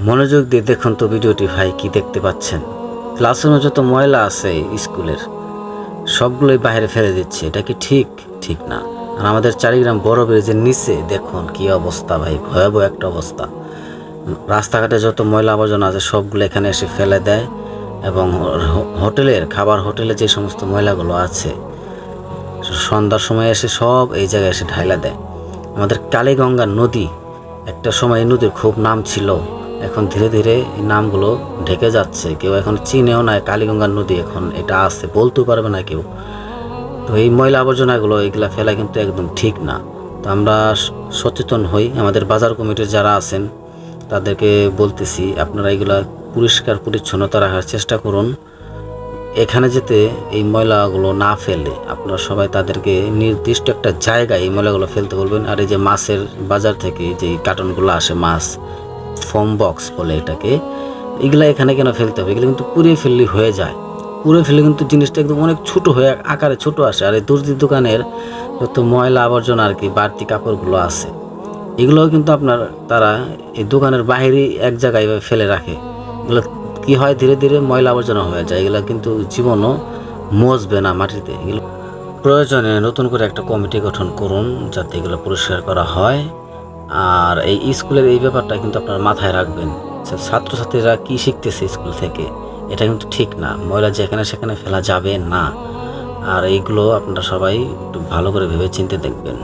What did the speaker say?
মনোযোগ দিয়ে দেখুন তো ভিডিওটি ভাই, কি দেখতে পাচ্ছেন? ক্লাসরুমে যত ময়লা আছে স্কুলের সবগুলোই বাইরে ফেলে দিচ্ছে। এটা কি ঠিক? ঠিক না। আর আমাদের চারিগ্রাম বড় ব্রিজের নিচে দেখুন কি অবস্থা ভাই, ভয়াবহ একটা অবস্থা। রাস্তাঘাটে যত ময়লা আবর্জনা আছে সবগুলো এখানে এসে ফেলে দেয়, এবং হোটেলে যে সমস্ত ময়লাগুলো আছে সন্ধ্যার সময় এসে সব এই জায়গায় এসে ঢাইলা দেয়। আমাদের কালীগঙ্গা নদী, একটা সময় এই নদীর খুব নাম ছিল, এখন ধীরে ধীরে এই নামগুলো ঢেকে যাচ্ছে। কেউ এখন চিনেও না কালীগঙ্গা নদী এখন এটা আছে, বলতেও পারবে না কেউ। তো এই ময়লা আবর্জনাগুলো এগুলা ফেলা কিন্তু একদম ঠিক না। তো আমরা সচেতন হই, আমাদের বাজার কমিটির যারা আছেন তাদেরকে বলতেছি, আপনারা এগুলা পরিষ্কার পরিচ্ছন্নতা রাখার চেষ্টা করুন। এখানে যেতে এই ময়লাগুলো না ফেলে আপনারা সবাই তাদেরকে নির্দিষ্ট একটা জায়গায় এই ময়লাগুলো ফেলতে বলবেন। আর এই যে মাছের বাজার থেকে যে কার্টনগুলো আসে, মাছ ফর্ম বক্স বলে এটাকে, এগুলা এখানে কেন ফেলতে হবে? এগুলো কিন্তু পুড়িয়ে ফেললে হয়ে যায়। পুড়ে ফেলে কিন্তু জিনিসটা একদম অনেক ছোট হয়ে আকারে ছোট আসে। আর এই দর্জির দোকানের যত ময়লা আবর্জনা আর কি বাড়তি কাপড়গুলো আছে, এগুলোও কিন্তু তারা এই দোকানের বাইরেই এক জায়গায় ফেলে রাখে। এগুলো কি হয়, ধীরে ধীরে ময়লা আবর্জনা হয়ে যায়। এগুলো কিন্তু জীবনও মজবে না মাটিতে। এগুলো প্রয়োজনে নতুন করে একটা কমিটি গঠন করুন যাতে এগুলো পরিষ্কার করা হয়। আর এই স্কুলের এই ব্যাপারটা কিন্তু আপনারা মাথায় রাখবেন। ছাত্রছাত্রীরা কি শিখতেছে স্কুল থেকে, এটা কিন্তু ঠিক না। ময়লা যেখানে সেখানে ফেলা যাবে না। আর এইগুলো আপনারা সবাই একটু ভালো করে ভেবে চিন্তে দেখবেন।